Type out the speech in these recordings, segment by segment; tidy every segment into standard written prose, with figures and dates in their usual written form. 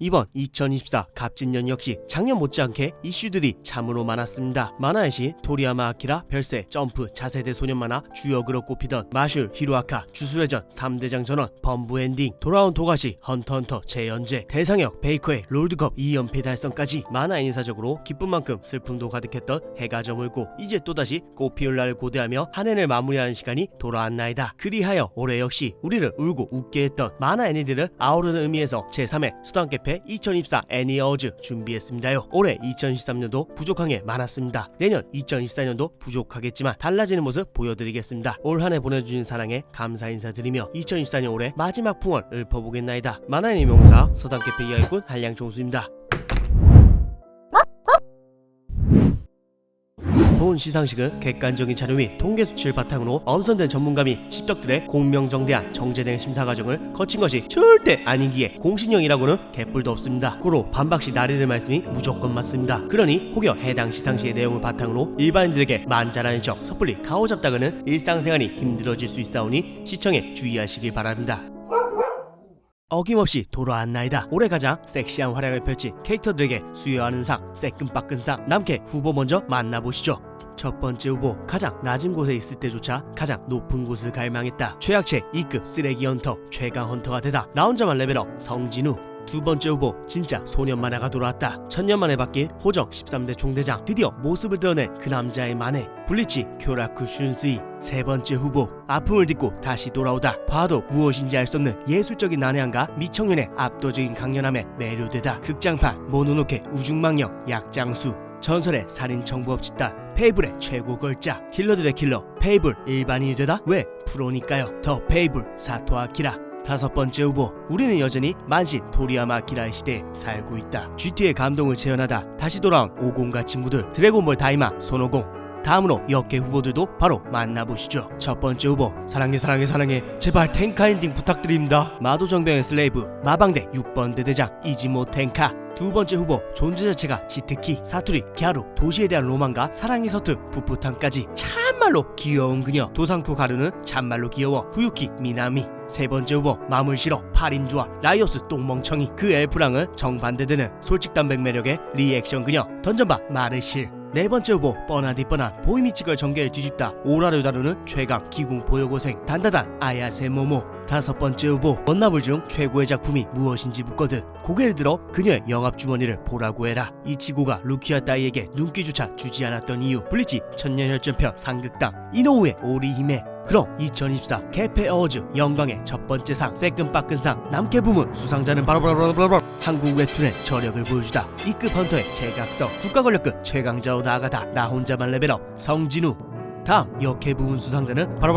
이번 2024 갑진년 역시 작년 못지않게 이슈들이 참으로 많았습니다. 만화의 신 토리야마 아키라 별세 점프 차세대 소년 만화 주역으로 꼽히던 마슐 히로아카 주술회전 3대장 전원 범부 엔딩 돌아온 토가시 헌터헌터 재연재 대상역 베이커의 롤드컵 2연패 달성까지 만화 인사적으로 기쁜 만큼 슬픔도 가득했던 해가 저물고 이제 또다시 꽃피울 날을 고대하며 한 해를 마무리하는 시간이 돌아왔나이다. 그리하여 올해 역시 우리를 울고 웃게 했던 만화 애니들을 아우르는 의미에서 제3회 수단개패 2024 애니어워즈 준비했습니다요. 올해 2013년도 부족한 게 많았습니다. 내년 2024년도 부족하겠지만 달라지는 모습 보여드리겠습니다. 올 한 해 보내주신 사랑에 감사 인사드리며 2024년 올해 마지막 풍월 읊어보겠나이다. 만화 애니 명사 서단개패 이하일꾼 한량종수입니다. 본 시상식은 객관적인 자료 및 통계 수치를 바탕으로 엄선된 전문가및 십덕들의 공명정대한 정제된 심사 과정을 거친 것이 절대 아니기에 공신력이라고는 개뿔도 없습니다. 고로 반박시 나리들 말씀이 무조건 맞습니다. 그러니 혹여 해당 시상식의 내용을 바탕으로 일반인들에게 만잘하는 척 섣불리 가오잡다가는 일상생활이 힘들어질 수 있사오니 시청에 주의하시길 바랍니다. 어김없이 돌아왔나이다. 올해 가장 섹시한 활약을 펼친 캐릭터들에게 수여하는 상 새끈빠끈 상 남캐 후보 먼저 만나보시죠. 첫 번째 후보, 가장 낮은 곳에 있을 때조차 가장 높은 곳을 갈망했다. 최약체 2급 쓰레기 헌터 최강 헌터가 되다 나 혼자만 레벨업 성진우. 두 번째 후보, 진짜 소년 만화가 돌아왔다. 천년 만에 바뀐 호정 13대 총대장 드디어 모습을 드러낸 그 남자의 만회 블리치 쿄라쿠 슌스이. 세 번째 후보, 아픔을 딛고 다시 돌아오다 봐도 무엇인지 알 수 없는 예술적인 난해함과 미청년의 압도적인 강렬함에 매료되다 극장판 모노노케 우중망령 약장수. 전설의 살인 정보업치다 페이블의 최고 걸작 킬러들의 킬러 페이블 일반인이 되다 왜 프로니까요. 더 페이블 사토 아키라. 다섯 번째 후보, 우리는 여전히 만신 토리야마 아키라의 시대에 살고 있다. GT의 감동을 재현하다 다시 돌아온 오공과 친구들 드래곤볼 다이마 손오공. 다음으로 역계 후보들도 바로 만나보시죠. 첫 번째 후보, 사랑해 사랑해 사랑해 제발 탱카 엔딩 부탁드립니다. 마도정병의 슬레이브 마방대 6번 대대장 이지모 탱카. 두 번째 후보, 존재 자체가 지트키 사투리 갸루 도시에 대한 로망과 사랑이 서툰 풋풋함까지 참말로 귀여운 그녀 도상토 가루는 참말로 귀여워 후유키 미나미. 세 번째 후보, 마물 싫어 팔인조아 라이오스 똥멍청이 그 엘프랑은 정반대되는 솔직담백 매력의 리액션 그녀 던전바 마르실. 네 번째 후보, 뻔하디 뻔한 보이미치걸 전개를 뒤집다 오라를 다루는 최강 기궁 보여고생 단다단 아야세 모모. 다섯 번째 후보, 원나블 중 최고의 작품이 무엇인지 묻거든 고개를 들어 그녀의 영합주머니를 보라고 해라. 이치고가 루키아 따이에게 눈길조차 주지 않았던 이유 블리치 천년혈전편 상극당 이노우의 오리히메. 그럼 2024 개페 어워즈 영광의 첫 번째 상 새끈빠끈 상 남캐 부문 수상자는 바로 한국 웹툰의 저력을 보여주다 E급 헌터의 제각성 국가 권력급 최강자로 나아가다 나 혼자만 레벨업 성진우. 다음 역캐 부문 수상자는 바로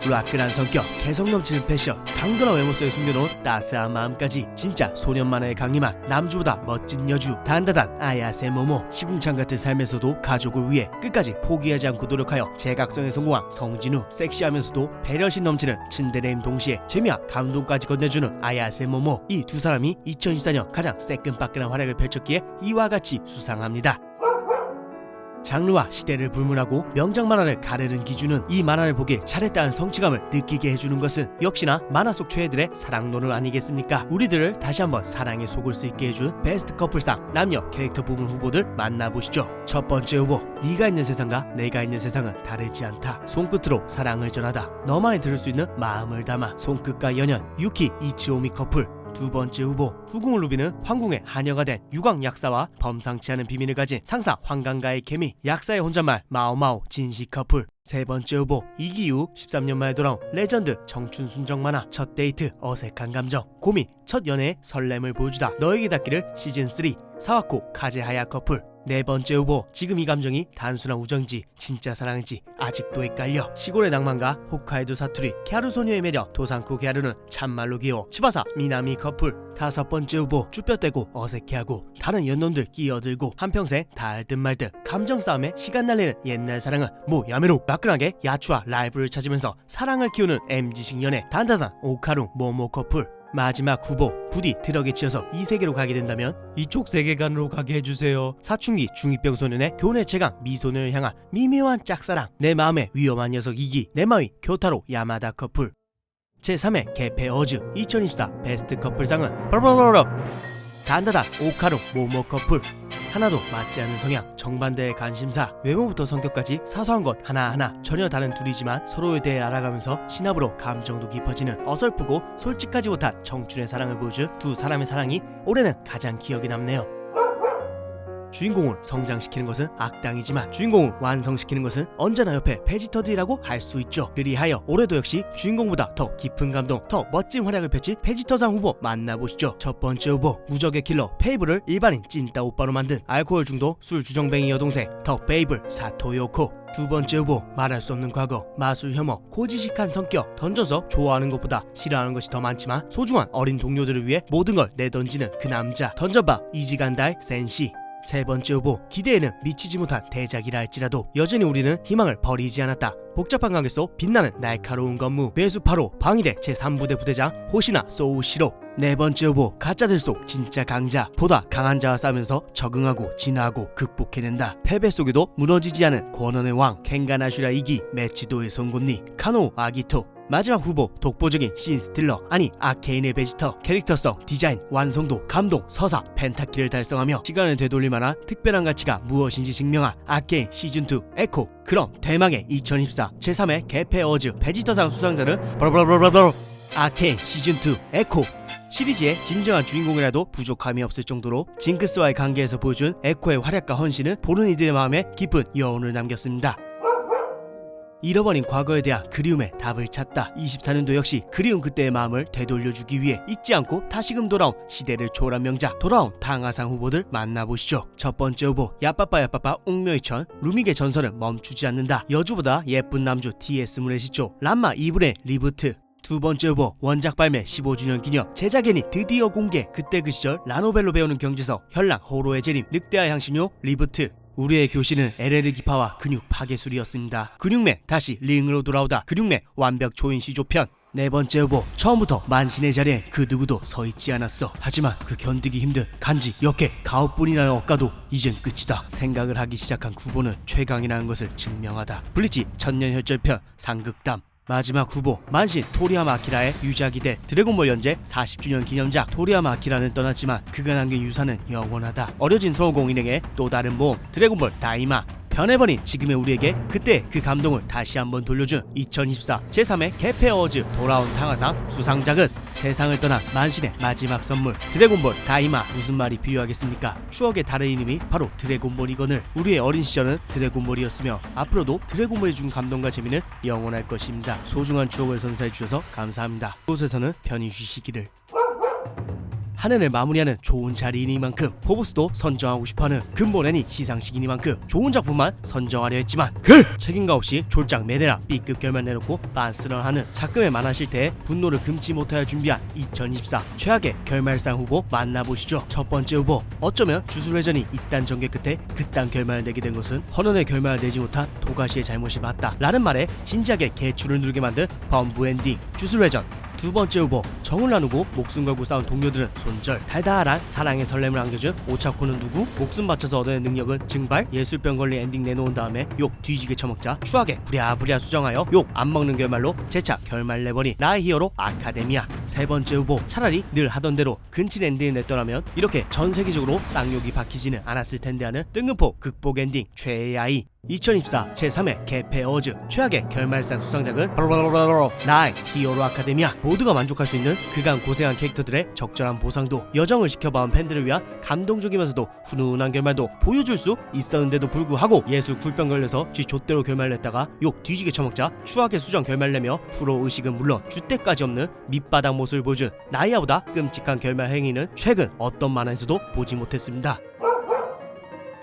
라끈한 성격, 개성 넘치는 패션, 당돌한 외모 속에 숨겨놓은 따스한 마음까지 진짜 소년 만화의 강림한 남주보다 멋진 여주 단다단 아야세 모모. 시궁창 같은 삶에서도 가족을 위해 끝까지 포기하지 않고 노력하여 제각성에 성공한 성진우. 섹시하면서도 배려심 넘치는 츤데레임 동시에 재미와 감동까지 건네주는 아야세 모모. 이 두 사람이 2024년 가장 새끈빠끈한 활약을 펼쳤기에 이와 같이 수상합니다. 장르와 시대를 불문하고 명작 만화를 가르는 기준은 이 만화를 보기에 잘했다는 성취감을 느끼게 해주는 것은 역시나 만화 속 최애들의 사랑론을 아니겠습니까? 우리들을 다시 한번 사랑에 속을 수 있게 해준 베스트 커플상 남녀 캐릭터 부분 후보들 만나보시죠. 첫 번째 후보, 네가 있는 세상과 내가 있는 세상은 다르지 않다. 손끝으로 사랑을 전하다 너만이 들을 수 있는 마음을 담아 손끝과 연연 유키 이치오미 커플. 두 번째 후보, 후궁을 누비는 황궁의 하녀가 된 유광 약사와 범상치 않은 비밀을 가진 상사 황강가의 케미 약사의 혼잣말 마오마오 진시 커플. 세 번째 후보, 이기후 13년 만에 돌아온 레전드 청춘 순정 만화 첫 데이트 어색한 감정 고미 첫 연애의 설렘을 보여주다 너에게 닿기를 시즌3 사와코 카제하야 커플. 네 번째 후보, 지금 이 감정이 단순한 우정인지 진짜 사랑인지 아직도 헷갈려 시골의 낭만과 홋카이도 사투리 갸루 소녀의 매력 도상쿠 갸루는 참말로 귀여워 치바사 미나미 커플. 다섯 번째 후보, 쭈뼛대고 어색해하고 다른 연놈들 끼어들고 한평생 닿을 듯 말 듯 감정 싸움에 시간 날리는 옛날 사랑은 뭐 야매로 화끈하게 야추와 라이브를 찾으면서 사랑을 키우는 MZ식 연애 단단한 오카루 모모 커플. 마지막 후보, 부디 트럭에 치여서 이 세계로 가게 된다면 이쪽 세계관으로 가게 해주세요. 사춘기 중2병 소년의 교내 최강 미소년을 향한 미묘한 짝사랑 내 마음의 위험한 녀석 이기 내마위 교타로 야마다 커플. 제3회 개폐 어즈 2024 베스트 커플상은 바로바로바로 단다단 오카루 모모 커플. 하나도 맞지 않는 성향, 정반대의 관심사, 외모부터 성격까지 사소한 것 하나하나 전혀 다른 둘이지만 서로에 대해 알아가면서 신압으로 감정도 깊어지는 어설프고 솔직하지 못한 청춘의 사랑을 보여준 두 사람의 사랑이 올해는 가장 기억에 남네요. 주인공을 성장시키는 것은 악당이지만 주인공을 완성시키는 것은 언제나 옆에 베지터들이라고 할 수 있죠. 그리하여 올해도 역시 주인공보다 더 깊은 감동, 더 멋진 활약을 펼칠 베지터상 후보 만나보시죠. 첫 번째 후보, 무적의 킬러 페이블을 일반인 찐따 오빠로 만든 알코올 중독 술 주정뱅이 여동생 더 페이블 사토요코. 두 번째 후보, 말할 수 없는 과거, 마술 혐오, 고지식한 성격, 던져서 좋아하는 것보다 싫어하는 것이 더 많지만 소중한 어린 동료들을 위해 모든 걸 내던지는 그 남자, 던져봐 이지간다의 센시. 세 번째 후보, 기대에는 미치지 못한 대작이라 할지라도 여전히 우리는 희망을 버리지 않았다. 복잡한 관계 속 빛나는 날카로운 건무, 배수파로 방위대 제3부대 부대장 호시나 소우시로. 네 번째 후보, 가짜들 속 진짜 강자, 보다 강한 자와 싸우면서 적응하고 진화하고 극복해낸다. 패배 속에도 무너지지 않은 권원의 왕, 켄가나슈라 2기 매치도의 송곳니 카노 아기토. 마지막 후보, 독보적인 신스틸러 아니 아케인의 베지터, 캐릭터성, 디자인, 완성도, 감동, 서사, 펜타키를 달성하며 시간을 되돌릴 만한 특별한 가치가 무엇인지 증명한 아케인 시즌2 에코. 그럼 대망의 2024 제3회 개폐 어즈 베지터상 수상자는 바로바로바로 아케인 시즌2 에코. 시리즈의 진정한 주인공이라도 부족함이 없을 정도로 징크스와의 관계에서 보여준 에코의 활약과 헌신은 보는 이들의 마음에 깊은 여운을 남겼습니다. 잃어버린 과거에 대한 그리움의 답을 찾다. 24년도 역시 그리운 그때의 마음을 되돌려주기 위해 잊지 않고 다시금 돌아온 시대를 초월한 명작, 돌아온 당하상 후보들 만나보시죠. 첫 번째 후보, 야빠빠 웅묘이천 루미의 전설은 멈추지 않는다. 여주보다 예쁜 남주 TS 문해시초 람마 2분의 리부트. 두 번째 후보, 원작 발매 15주년 기념 제작연이 드디어 공개. 그때 그 시절 라노벨로 배우는 경지서 현랑 호로의 재림 늑대와 향신료 리부트. 우리의 교실은 LL 기파와 근육 파괴술이었습니다. 근육맨 다시 링으로 돌아오다. 근육맨 완벽 초인 시조편. 네 번째 후보, 처음부터 만신의 자리에 그 누구도 서 있지 않았어. 하지만 그 견디기 힘든 간지, 역해, 가오뿐이라는 억가도 이젠 끝이다. 생각을 하기 시작한 후보는 최강이라는 것을 증명하다. 블리치 천년혈절편 상극담. 마지막 후보, 만신 토리야마 아키라의 유작이대 드래곤볼 연재 40주년 기념작. 토리야마 아키라는 떠났지만 그가 남긴 유산은 영원하다. 어려진 서우공 일행의 또 다른 모험 드래곤볼 다이마. 변해버린 지금의 우리에게 그때 그 감동을 다시 한번 돌려준 2024 제3회 개폐 어워즈 돌아온 당하상 수상작은 세상을 떠난 만신의 마지막 선물 드래곤볼 다이마. 무슨 말이 필요하겠습니까? 추억의 다른 이름이 바로 드래곤볼이거늘. 우리의 어린 시절은 드래곤볼이었으며 앞으로도 드래곤볼이 준 감동과 재미는 영원할 것입니다. 소중한 추억을 선사해 주셔서 감사합니다. 이곳에서는 편히 쉬시기를. 한 해를 마무리하는 좋은 자리이니만큼 포브스도 선정하고 싶어하는 근본 애니 시상식이니만큼 좋은 작품만 선정하려 했지만 책임감 없이 졸작 매대라 B급 결말 내놓고 빤스런하는 작금의 만화 실태에 분노를 금치 못하여 준비한 2024 최악의 결말상 후보 만나보시죠. 첫 번째 후보, 어쩌면 주술회전이 이딴 전개 끝에 그딴 결말을 내게 된 것은 헌원의 결말을 내지 못한 도가시의 잘못이 맞다 라는 말에 진지하게 개추를 누르게 만든 범부 엔딩 주술회전. 두 번째 후보, 정을 나누고 목숨 걸고 싸운 동료들은 손절, 달달한 사랑의 설렘을 안겨준 오차코는 누구? 목숨 바쳐서 얻어낸 능력은 증발, 예술병 걸린 엔딩 내놓은 다음에 욕 뒤지게 처먹자 추하게 부랴부랴 수정하여 욕 안 먹는 결말로 재차 결말 내버린 나의 히어로 아카데미아. 세 번째 후보, 차라리 늘 하던 대로 근친 엔딩을 냈더라면 이렇게 전 세계적으로 쌍욕이 박히지는 않았을 텐데 하는 뜬금포 극복 엔딩 최애의 아이. 2024 제3회 개폐 어워즈 최악의 결말상 수상작은 바로바로바로 나의 히어로 아카데미아. 모두가 만족할 수 있는 그간 고생한 캐릭터들의 적절한 보상도, 여정을 지켜봐온 팬들을 위한 감동적이면서도 훈훈한 결말도 보여줄 수 있었는데도 불구하고 예술 굴병 걸려서 쥐 좆대로 결말 냈다가 욕 뒤지게 처먹자 추하게 수정 결말 내며 프로 의식은 물론 줏대까지 없는 밑바닥 모습을 보여준 나이아보다 끔찍한 결말 행위는 최근 어떤 만화에서도 보지 못했습니다.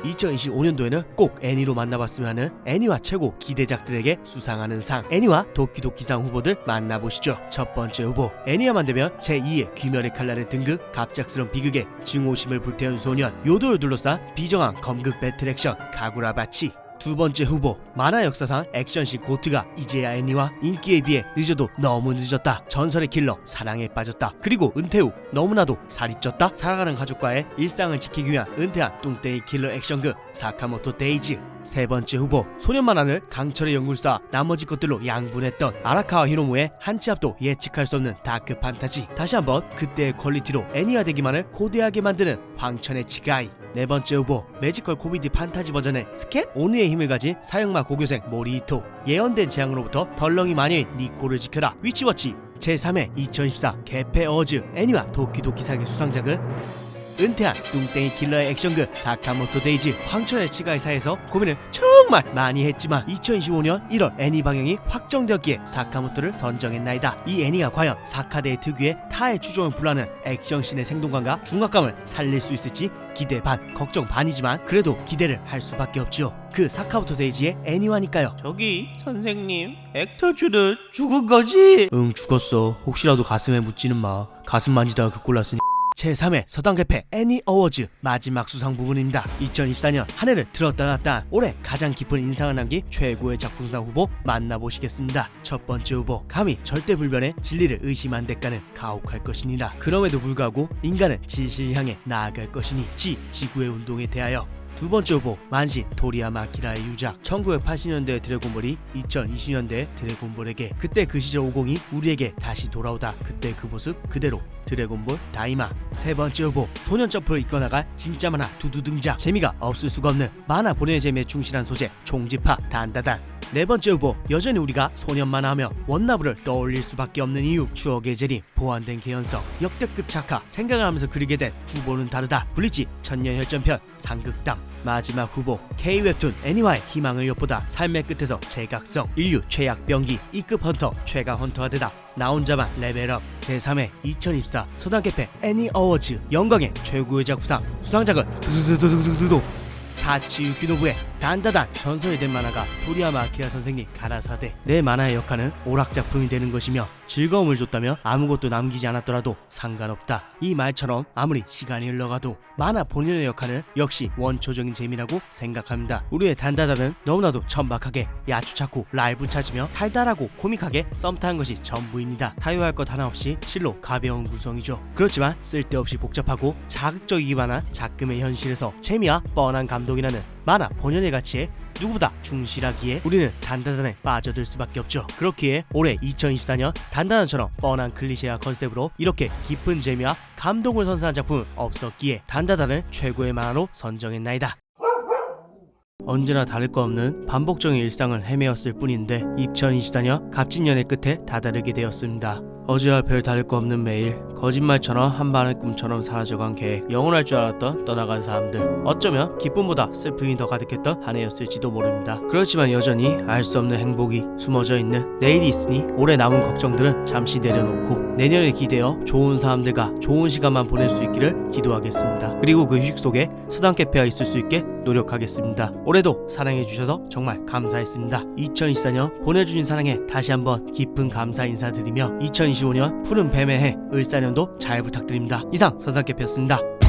2025년도에는 꼭 애니로 만나봤으면 하는 애니화 최고 기대작들에게 수상하는 상, 애니화 도끼도끼상 후보들 만나보시죠. 첫 번째 후보, 애니화만 되면 제2의 귀멸의 칼날의 등극, 갑작스런 비극에 증오심을 불태운 소년, 요도를 둘러싼 비정한 검극 배틀 액션 가구라바치. 두 번째 후보, 만화 역사상 액션식 고트가 이제야 애니와 인기에 비해 늦어도 너무 늦었다. 전설의 킬러 사랑에 빠졌다. 그리고 은퇴 후 너무나도 살이 쪘다. 사랑하는 가족과의 일상을 지키기 위한 은퇴한 뚱땡이 킬러 액션극 사카모토 데이즈. 세 번째 후보, 소년 만화를 강철의 연구를 쌓아 나머지 것들로 양분했던 아라카와 히로무의 한치 앞도 예측할 수 없는 다크 판타지. 다시 한번 그때의 퀄리티로 애니화되기만을 고대하게 만드는 황천의 치가이. 네 번째 후보, 매지컬 코미디 판타지 버전의 스캣? 오누의 힘을 가진 사형마 고교생 모리히토. 예언된 재앙으로부터 덜렁이 마녀인 니코를 지켜라 위치워치. 제3회 2014 개페 어워즈 애니와 도키도키상의 수상작은 은퇴한 뚱땡이 킬러의 액션극 사카모토 데이즈. 황천의 치가이사에서 고민을 정말 많이 했지만 2025년 1월 애니 방영이 확정되었기에 사카모토를 선정했나이다. 이 애니가 과연 사카데의 특유의 타의 추종을 불러하는 액션씬의 생동감과 중압감을 살릴 수 있을지 기대 반 걱정 반이지만 그래도 기대를 할 수밖에 없죠. 그 사카모토 데이지의 애니화니까요. 저기 선생님, 액터 주드 죽은 거지? 응, 죽었어. 혹시라도 가슴에 묻지는 마. 가슴 만지다가 그 꼴 났으니. 제3회 서당 개폐 애니 어워즈 마지막 수상 부분입니다. 2024년 한 해를 들었다 놨다 한 올해 가장 깊은 인상을 남긴 최고의 작품상 후보 만나보시겠습니다. 첫 번째 후보, 감히 절대불변의 진리를 의심한 대가는 가혹할 것이니라. 그럼에도 불구하고 인간은 진실을 향해 나아갈 것이니 지구의 운동에 대하여. 두 번째 후보, 만신 도리야마 아키라의 유작. 1980년대의 드래곤볼이 2020년대의 드래곤볼에게 그때 그 시절 50이 우리에게 다시 돌아오다. 그때 그 모습 그대로 드래곤볼 다이마. 세 번째 후보, 소년 점프를 이끌어나갈 진짜 만화 두두 등장. 재미가 없을 수가 없는 만화 본연의 재미에 충실한 소재 총집파 단다단. 네 번째 후보, 여전히 우리가 소년 만화하며 원나블을 떠올릴 수밖에 없는 이유. 추억의 재림, 보완된 개연성, 역대급 작화. 생각을 하면서 그리게 된 후보는 다르다. 블리치 천년혈전편 상극담. 마지막 후보, K-웹툰 애니화의 희망을 엿보다 삶의 끝에서 제각성, 인류 최약 병기, E급 헌터 최강 헌터가 되다. 나 혼자만 레벨업. 제3회 2024 서당 개폐 애니 어워즈 영광의 최고의 작품상 수상작은 두두두두두두두 다치 유키노부의 단다단. 전설이 된 만화가 도리야마 아키라 선생님 가라사대. 내 만화의 역할은 오락작품이 되는 것이며 즐거움을 줬다며 아무것도 남기지 않았더라도 상관없다. 이 말처럼 아무리 시간이 흘러가도 만화 본연의 역할은 역시 원초적인 재미라고 생각합니다. 우리의 단다단은 너무나도 천박하게 야추차쿠 라이브 찾으며 달달하고 코믹하게 썸 타는 것이 전부입니다. 타요할 것 하나 없이 실로 가벼운 구성이죠. 그렇지만 쓸데없이 복잡하고 자극적이기만 한 작금의 현실에서 재미와 뻔한 감동이 나는 만화 본연의 가치에 누구보다 충실하기에 우리는 단다단에 빠져들 수밖에 없죠. 그렇기에 올해 2024년 단다단처럼 뻔한 클리셰와 컨셉으로 이렇게 깊은 재미와 감동을 선사한 작품은 없었기에 단다단을 최고의 만화로 선정했나이다. 언제나 다를 거 없는 반복적인 일상을 헤매었을 뿐인데 2024년 값진년의 끝에 다다르게 되었습니다. 어제와 별 다를 거 없는 매일, 거짓말처럼 한밤의 꿈처럼 사라져간 계획, 영원할 줄 알았던 떠나간 사람들, 어쩌면 기쁨보다 슬픔이 더 가득했던 한 해였을지도 모릅니다. 그렇지만 여전히 알 수 없는 행복이 숨어져 있는 내일이 있으니 올해 남은 걱정들은 잠시 내려놓고 내년을 기대어 좋은 사람들과 좋은 시간만 보낼 수 있기를 기도하겠습니다. 그리고 그 휴식 속에 서당 캐페가 있을 수 있게 노력하겠습니다. 올해도 사랑해주셔서 정말 감사했습니다. 2024년 보내주신 사랑에 다시 한번 깊은 감사 인사드리며 2025년 푸른 뱀의 해 을사년도 잘 부탁드립니다. 이상 서당 캐페였습니다.